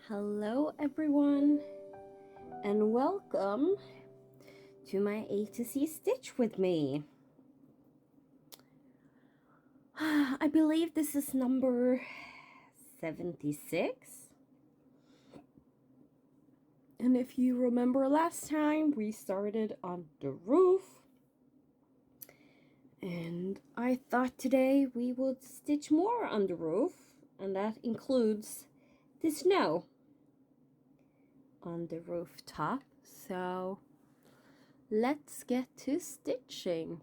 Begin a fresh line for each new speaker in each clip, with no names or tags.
Hello everyone and welcome to my A to C stitch with me. I believe this is number 76. And if you remember last time, we started on the roof. And I thought today we would stitch more on the roof, and that includes the snow on the rooftop. So let's get to stitching.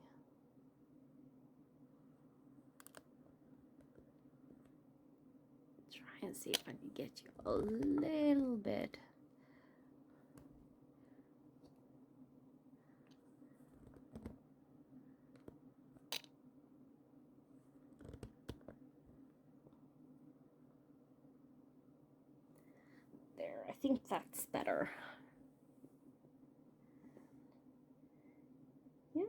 Try and see if I can get you a little bit. There, I think that's better. Yeah.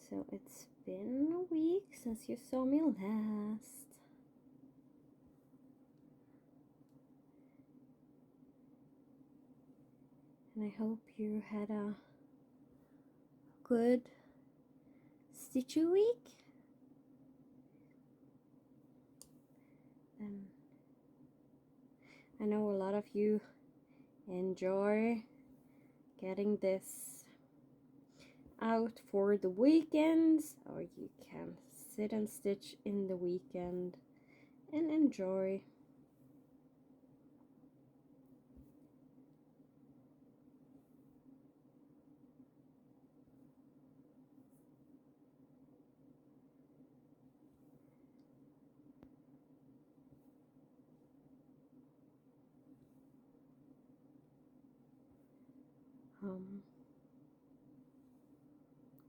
So it's been a week since you saw me last. And I hope you had a good stitchy week. And I know a lot of you enjoy getting this out for the weekends, or you can sit and stitch in the weekend and enjoy.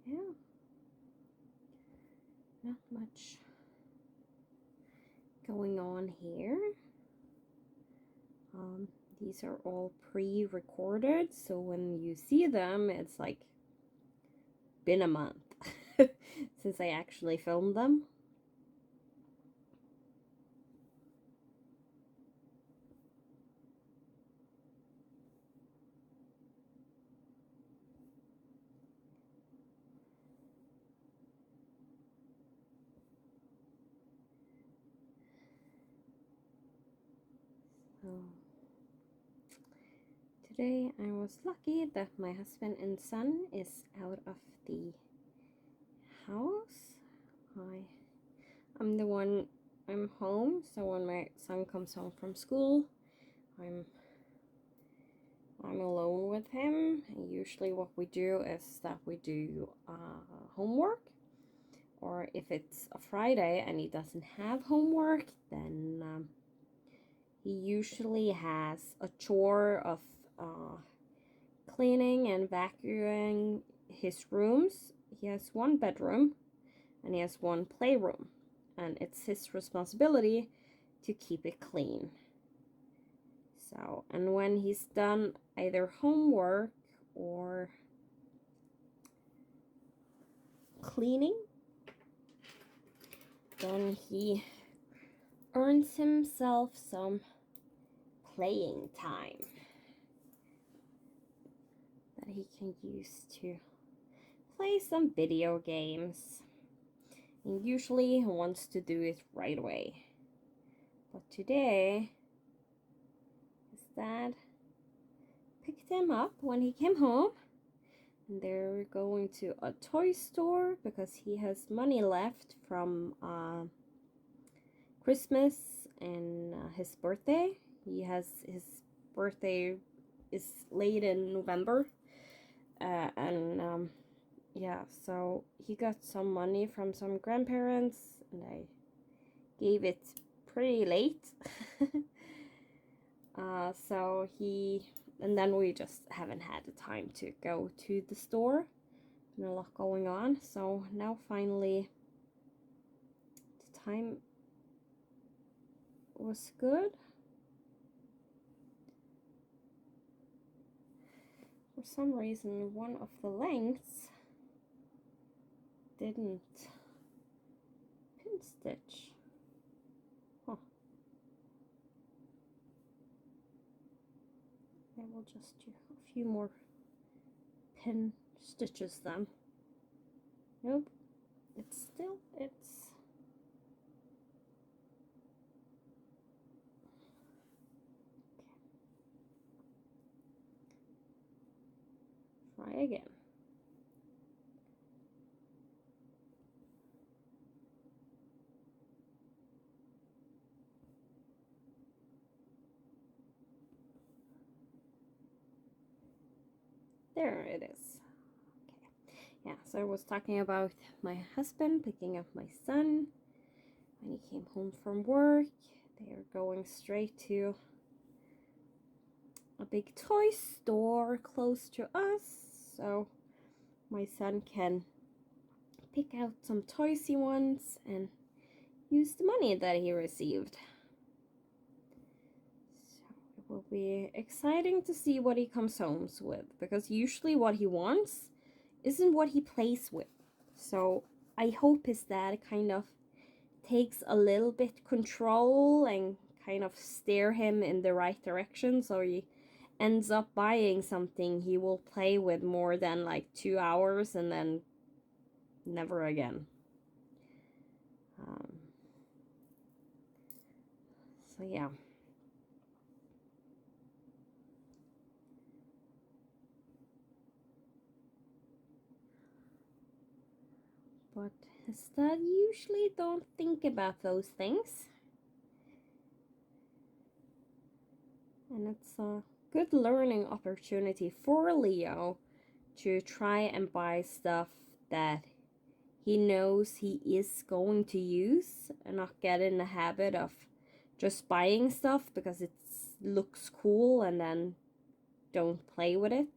Yeah, not much going on here. These are all pre-recorded, so when you see them, it's like been a month since I actually filmed them. So today I was lucky that my husband and son is out of the house. I'm the one, I'm home, so when my son comes home from school, I'm alone with him. And usually what we do is that we do homework, or if it's a Friday and he doesn't have homework, then he usually has a chore of cleaning and vacuuming his rooms. He has one bedroom and he has one playroom, and it's his responsibility to keep it clean. So, and when he's done either homework or cleaning, then he earns himself some playing time that he can use to play some video games. And usually he wants to do it right away. But today, his dad picked him up when he came home. And they're going to a toy store because he has money left from Christmas and his birthday. His birthday is late in November. Yeah, so he got some money from some grandparents, and I gave it pretty late. And then we just haven't had the time to go to the store, and a lot going on. So now finally the time was good. For some reason, one of the lengths didn't pin stitch. Huh. I will just do a few more pin stitches then. Nope, it's try again. There it is. Okay. Yeah, so I was talking about my husband picking up my son when he came home from work. They are going straight to a big toy store close to us, so my son can pick out some toys he wants and use the money that he received. So it will be exciting to see what he comes home with, because usually what he wants isn't what he plays with. So I hope his dad kind of takes a little bit control and kind of steer him in the right direction, so he ends up buying something he will play with more than like 2 hours and then never again. So yeah. But his dad usually don't think about those things. And it's a good learning opportunity for Leo to try and buy stuff that he knows he is going to use and not get in the habit of just buying stuff because it looks cool and then don't play with it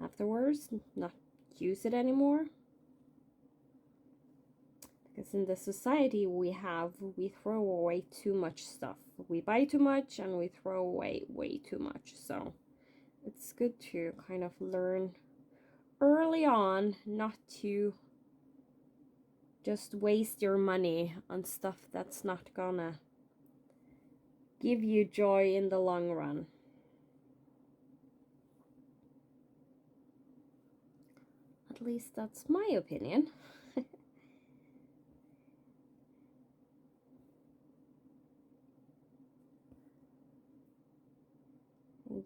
afterwards, not use it anymore. Because in the society we throw away too much stuff. We buy too much and we throw away way too much. So it's good to kind of learn early on not to just waste your money on stuff that's not gonna give you joy in the long run. At least that's my opinion.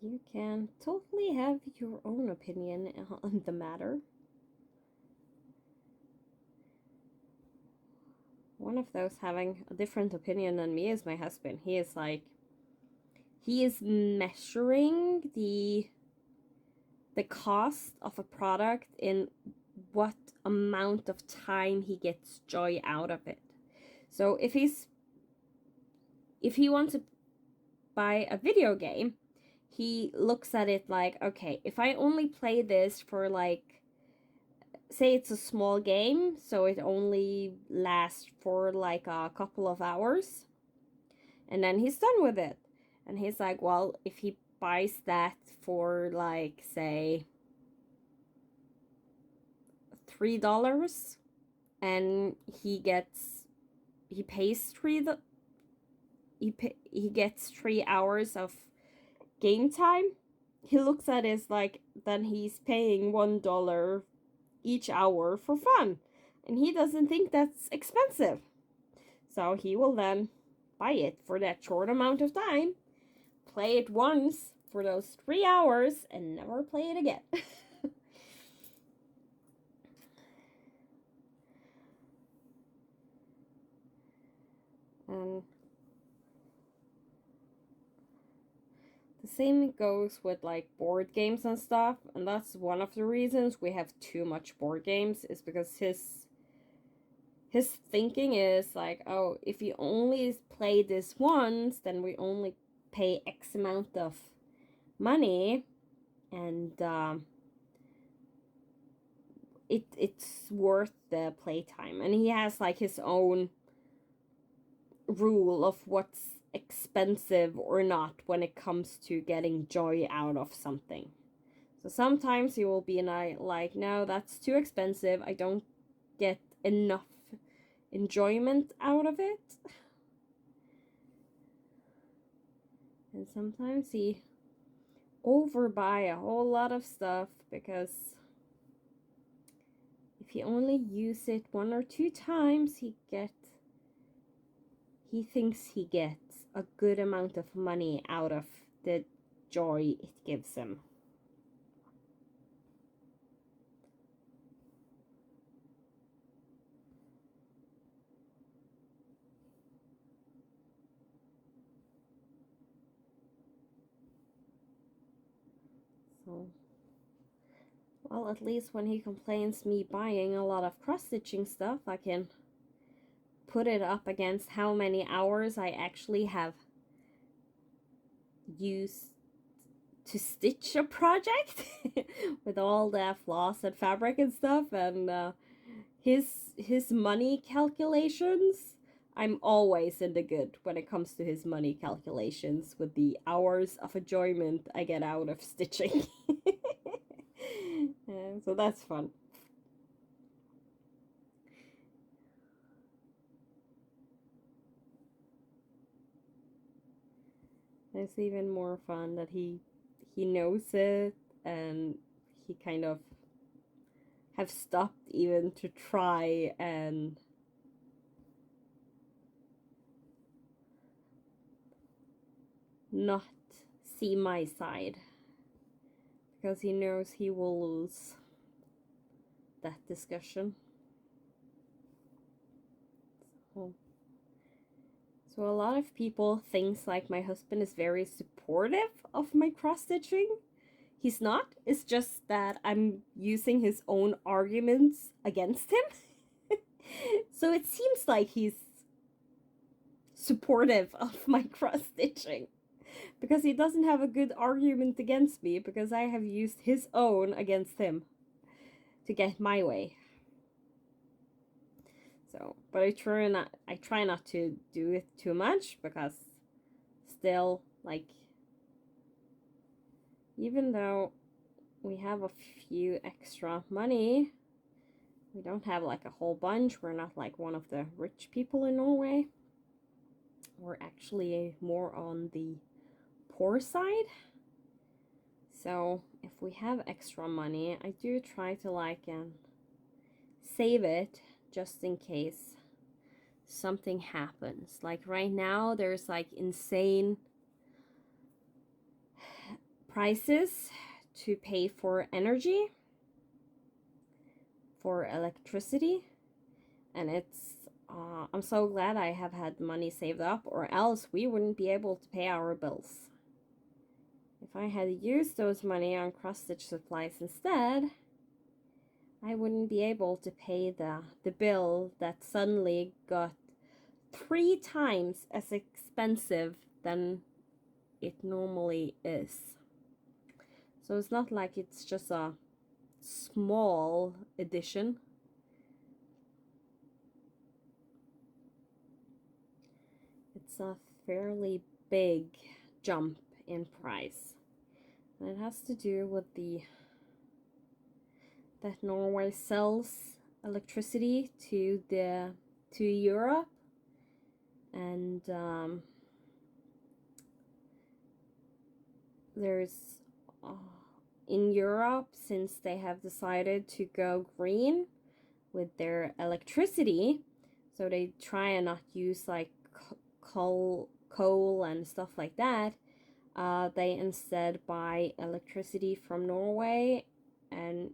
You can totally have your own opinion on the matter. One of those having a different opinion than me is my husband. He is measuring the cost of a product in what amount of time he gets joy out of it. So if he wants to buy a video game, he looks at it like, okay, if I only play this for like, say it's a small game, so it only lasts for like a couple of hours, and then he's done with it. And he's like, well, if he buys that for like, say, $3, and he gets 3 hours of game time, he looks at it as like, then he's paying $1 each hour for fun, and he doesn't think that's expensive. So he will then buy it for that short amount of time, play it once for those 3 hours, and never play it again. And the same goes with like board games and stuff, and that's one of the reasons we have too much board games, is because his thinking is like, oh, if you only play this once, then we only pay X amount of money, and it's worth the playtime. And he has like his own rule of what's expensive or not when it comes to getting joy out of something. So sometimes he will be like, no, that's too expensive, I don't get enough enjoyment out of it. And sometimes he overbuy a whole lot of stuff because if he only use it 1 or 2 times, he thinks he gets a good amount of money out of the joy it gives him. So, well, at least when he complains me buying a lot of cross-stitching stuff, I can put it up against how many hours I actually have used to stitch a project with all the floss and fabric and stuff, and his money calculations. I'm always in the good when it comes to his money calculations with the hours of enjoyment I get out of stitching. So that's fun. It's even more fun that he knows it, and he kind of have stopped even to try and not see my side, because he knows he will lose that discussion. So a lot of people thinks like my husband is very supportive of my cross stitching. He's not. It's just that I'm using his own arguments against him. So it seems like he's supportive of my cross stitching, because he doesn't have a good argument against me, because I have used his own against him to get my way. So, but I try not to do it too much, because still, like, even though we have a few extra money, we don't have like a whole bunch. We're not like one of the rich people in Norway. We're actually more on the poor side. So if we have extra money, I do try to like save it just in case something happens. Like right now, there's like insane prices to pay for energy, for electricity, and it's I'm so glad I have had money saved up, or else we wouldn't be able to pay our bills. If I had used those money on cross-stitch supplies instead, I wouldn't be able to pay the bill that suddenly got 3 times as expensive than it normally is. So it's not like it's just a small addition. It's a fairly big jump in price. And it has to do with that Norway sells electricity to Europe, and there's in Europe, since they have decided to go green with their electricity, so they try and not use like coal and stuff like that. They instead buy electricity from Norway, and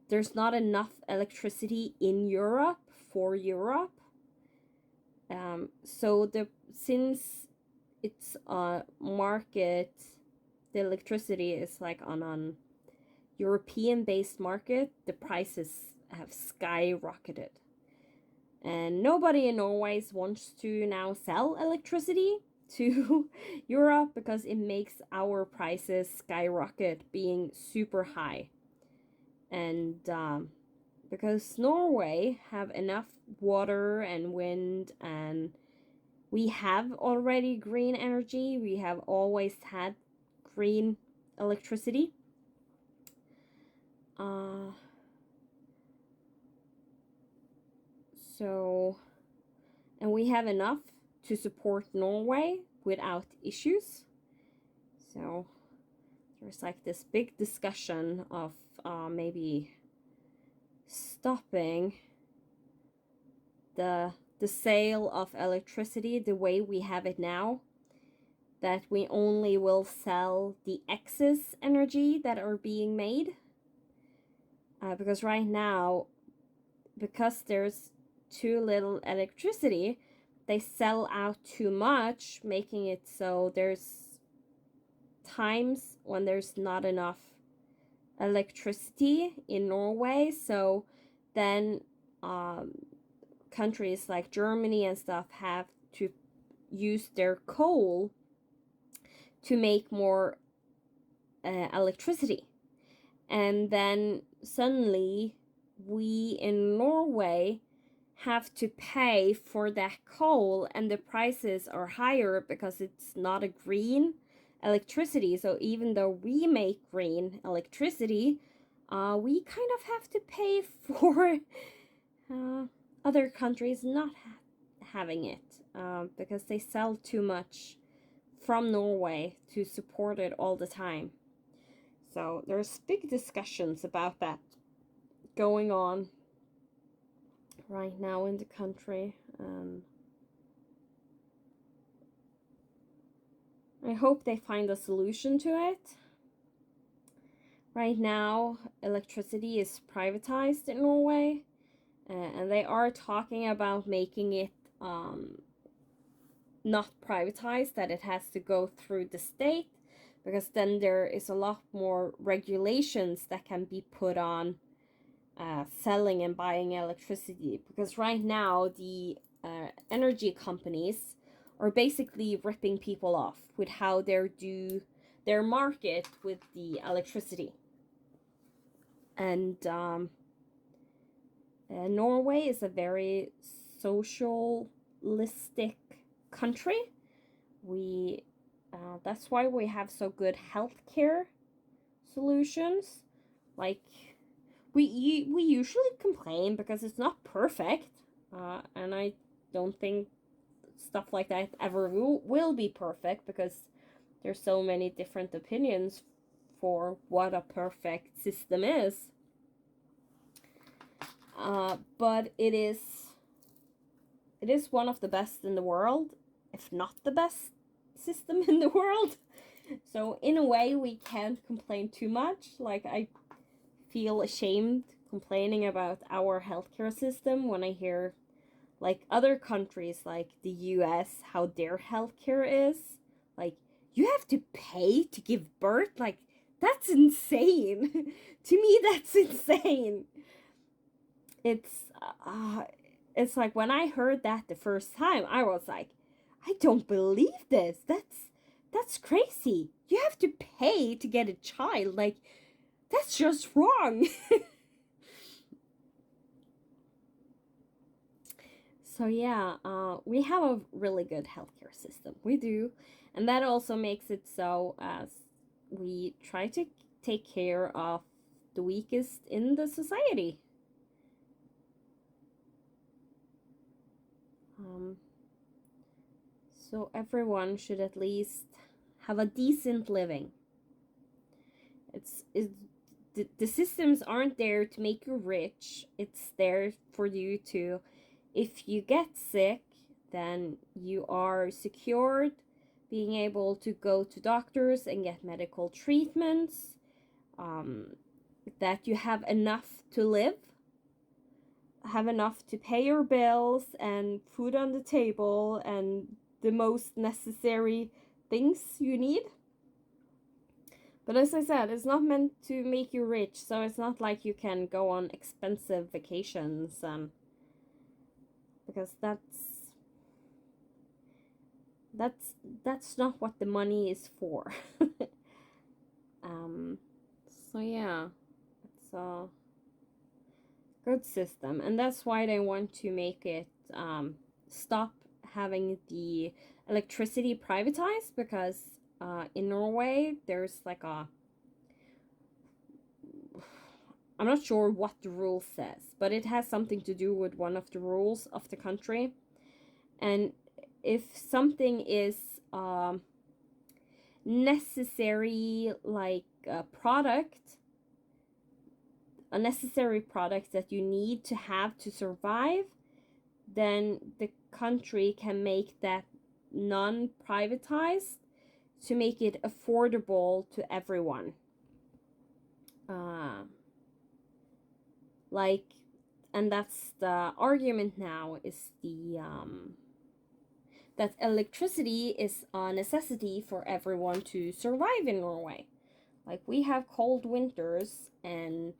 there's not enough electricity in Europe for Europe. So since it's a market, the electricity is like on an European-based market, the prices have skyrocketed. And nobody in Norway wants to now sell electricity to Europe, because it makes our prices skyrocket, being super high. And because Norway have enough water and wind, and we have already green energy, we have always had green electricity. So, and we have enough to support Norway without issues. So there's like this big discussion of maybe stopping the sale of electricity the way we have it now, that we only will sell the excess energy that are being made, because right now, because there's too little electricity, they sell out too much, making it so there's times when there's not enough electricity in Norway. So then countries like Germany and stuff have to use their coal to make more electricity. And then suddenly we in Norway have to pay for that coal, and the prices are higher because it's not a green electricity. So even though we make green electricity, we kind of have to pay for other countries not having it, because they sell too much from Norway to support it all the time. So there's big discussions about that going on right now in the country. I hope they find a solution to it. Right now, electricity is privatized in Norway, and they are talking about making it not privatized, that it has to go through the state, because then there is a lot more regulations that can be put on selling and buying electricity. Because right now the energy companies are basically ripping people off with how they do their market with the electricity. And Norway is a very socialistic country. We that's why we have so good healthcare solutions. Like we usually complain because it's not perfect, and I don't think stuff like that ever will be perfect, because there's so many different opinions for what a perfect system is. But it is one of the best in the world, if not the best system in the world. So in a way, we can't complain too much. Like, I feel ashamed complaining about our healthcare system when I hear like other countries like the US, how their healthcare is. Like, you have to pay to give birth? Like, that's insane. To me, that's insane. It's like, when I heard that the first time, I was like, I don't believe this. That's crazy. You have to pay to get a child. Like, that's just wrong. So yeah, we have a really good healthcare system. We do. And that also makes it so as we try to take care of the weakest in the society. So everyone should at least have a decent living. The systems aren't there to make you rich. It's there for you to, if you get sick, then you are secured, being able to go to doctors and get medical treatments, that you have enough to live, have enough to pay your bills and food on the table and the most necessary things you need. But as I said, it's not meant to make you rich, so it's not like you can go on expensive vacations, because that's not what the money is for. So yeah, it's a good system, and that's why they want to make it stop having the electricity privatized, because in Norway there's like I'm not sure what the rule says, but it has something to do with one of the rules of the country. And if something is necessary, like a necessary product that you need to have to survive, then the country can make that non-privatized to make it affordable to everyone. And that's the argument now, is that electricity is a necessity for everyone to survive in Norway. Like, we have cold winters, and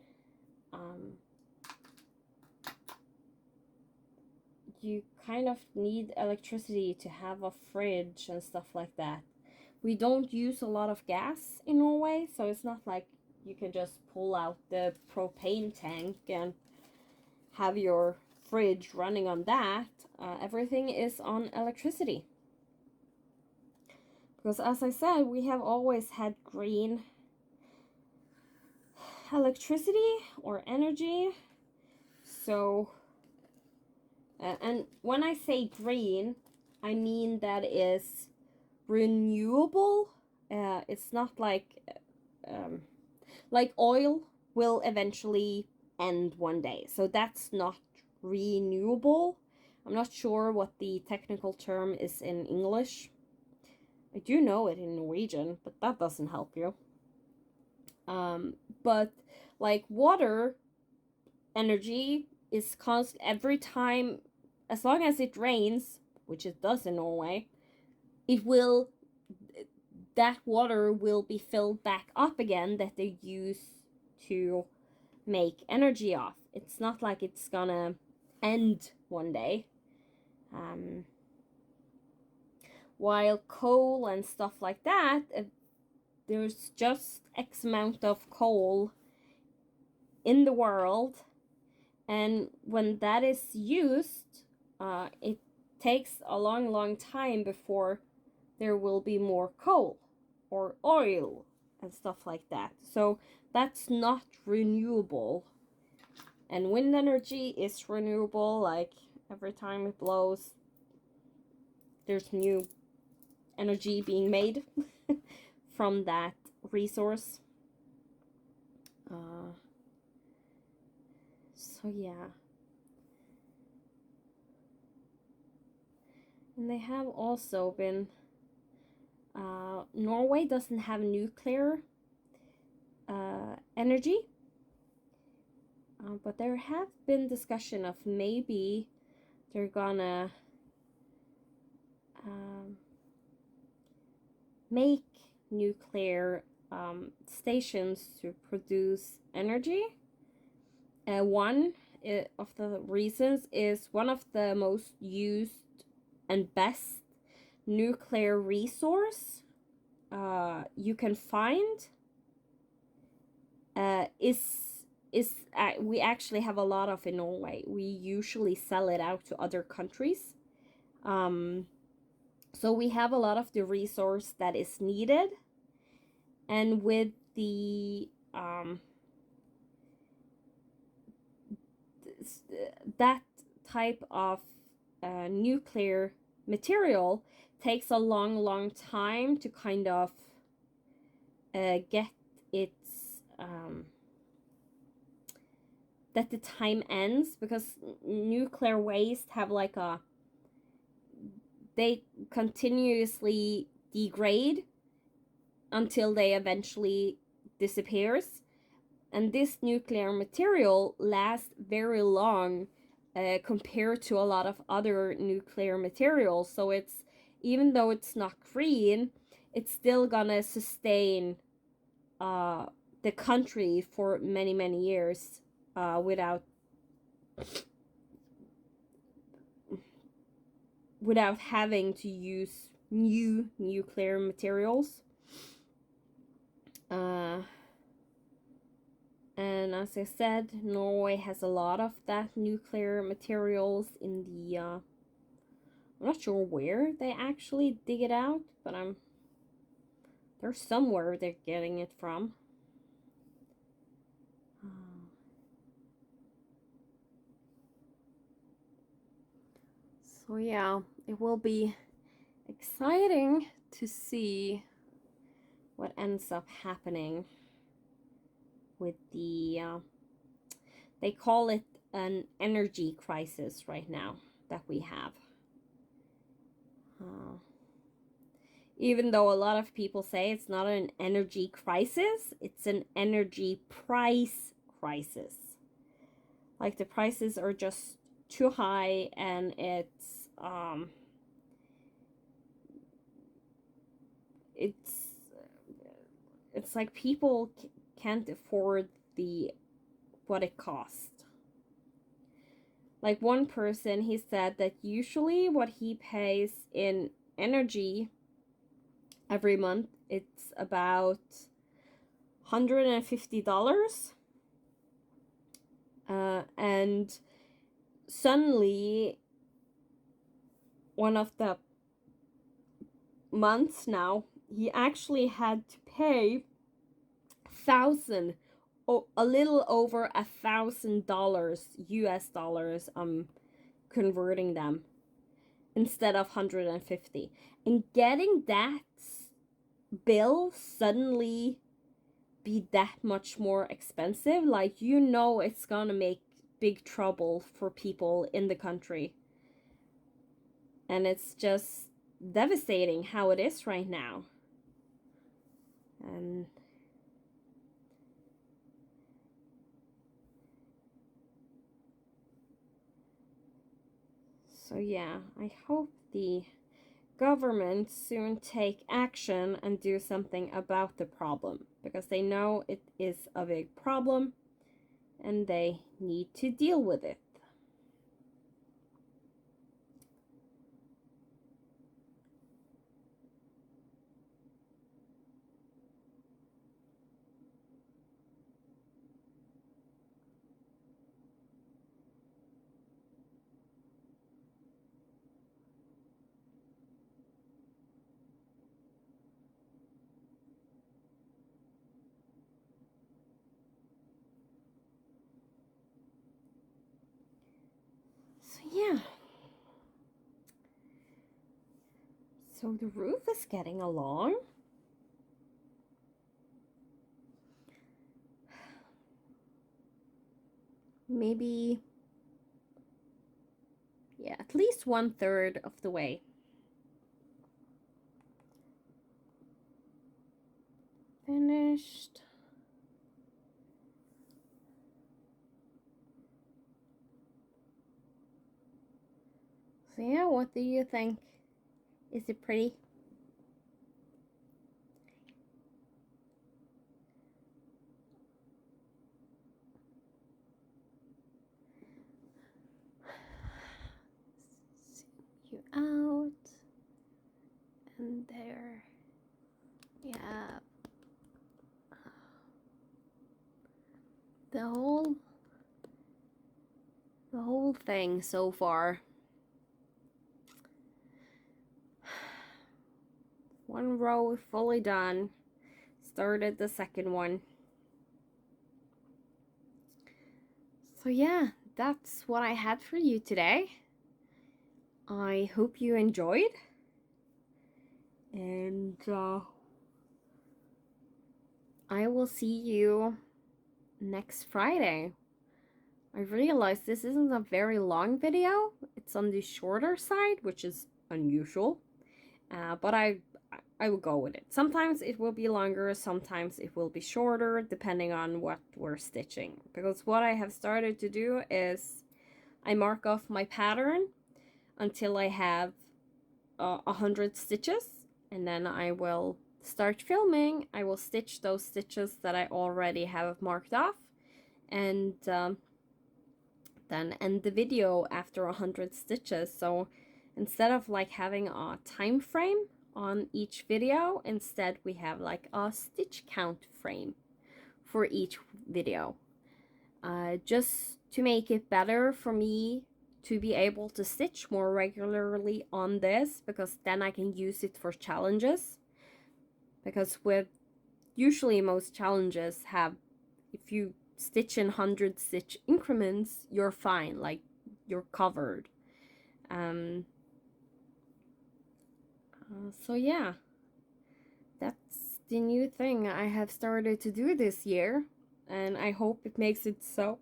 you kind of need electricity to have a fridge and stuff like that. We don't use a lot of gas in Norway, so it's not like you can just pull out the propane tank and have your fridge running on that. Everything is on electricity. Because as I said, we have always had green electricity or energy. So, and when I say green, I mean that is renewable. It's not like oil will eventually end one day, so that's not renewable. I'm not sure what the technical term is in English. I do know it in Norwegian, but that doesn't help you. But like water energy is constant every time, as long as it rains, which it does in Norway, that water will be filled back up again that they use to make energy off. It's not like it's gonna end one day. While coal and stuff like that, there's just X amount of coal in the world, and when that is used, it takes a long time before there will be more coal or oil and stuff like that. So that's not renewable. And wind energy is renewable. Like, every time it blows, there's new energy being made from that resource. So yeah. And they have also been, Norway doesn't have nuclear energy, but there have been discussion of maybe they're gonna make nuclear stations to produce energy. One of the reasons is one of the most used and best nuclear resource you can find we actually have a lot of in Norway. We usually sell it out to other countries. So we have a lot of the resource that is needed, and with the that type of nuclear material takes a long time to kind of get its that the time ends, because nuclear waste have like they continuously degrade until they eventually disappears. And this nuclear material lasts very long compared to a lot of other nuclear materials. So it's, even though it's not green, it's still gonna sustain the country for many years without having to use new nuclear materials. And as I said, Norway has a lot of that nuclear materials in the I'm not sure where they actually dig it out, but there's somewhere they're getting it from. So yeah, it will be exciting to see what ends up happening with the they call it an energy crisis right now that we have. Even though a lot of people say it's not an energy crisis, it's an energy price crisis. Like the prices are just too high, and it's like people can't afford what it costs. Like one person, he said that usually what he pays in energy every month, it's about $150. And suddenly, one of the months now, he actually had to pay a little over $1,000 US dollars. Converting them instead of 150, and getting that bill suddenly be that much more expensive, like, you know, it's gonna make big trouble for people in the country. And it's just devastating how it is right now. And so yeah, I hope the government soon take action and do something about the problem, because they know it is a big problem and they need to deal with it. So yeah. So the roof is getting along. Maybe, yeah, at least 1/3 of the way. Finished. So yeah, what do you think? Is it pretty? Zoom you out. And there. Yeah. The whole thing so far. One row fully done. Started the second one. So yeah, that's what I had for you today. I hope you enjoyed. And I will see you next Friday. I realized this isn't a very long video. It's on the shorter side, which is unusual. But I will go with it. Sometimes it will be longer, sometimes it will be shorter, depending on what we're stitching. Because what I have started to do is I mark off my pattern until I have 100 stitches, and then I will start filming. I will stitch those stitches that I already have marked off, and then end the video after 100 stitches. So instead of like having a time frame on each video, instead we have like a stitch count frame for each video, just to make it better for me to be able to stitch more regularly on this, because then I can use it for challenges. Because with usually most challenges have, if you stitch in 100 stitch increments, you're fine, like you're covered. So yeah, that's the new thing I have started to do this year, and I hope it makes it so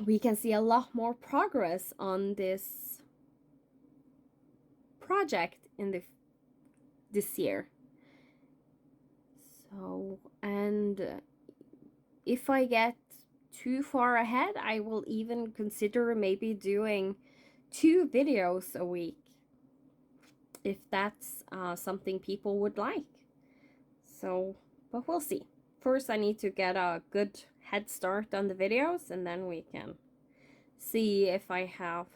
we can see a lot more progress on this project in this year. So, and if I get too far ahead, I will even consider maybe doing 2 videos a week, if that's something people would like. So, but we'll see. First, I need to get a good head start on the videos, and then we can see if I have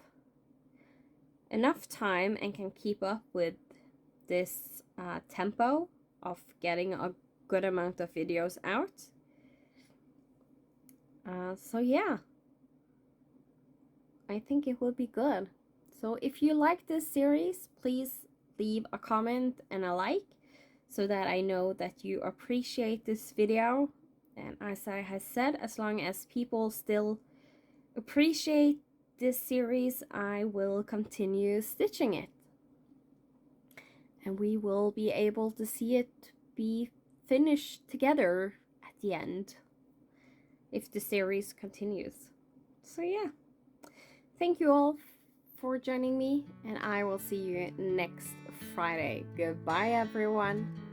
enough time and can keep up with this tempo of getting a good amount of videos out. So yeah, I think it will be good. So if you like this series, please leave a comment and a like so that I know that you appreciate this video. And as I have said, as long as people still appreciate this series, I will continue stitching it. And we will be able to see it be finished together at the end if the series continues. So yeah, thank you all for joining me, and I will see you next Friday. Goodbye, everyone.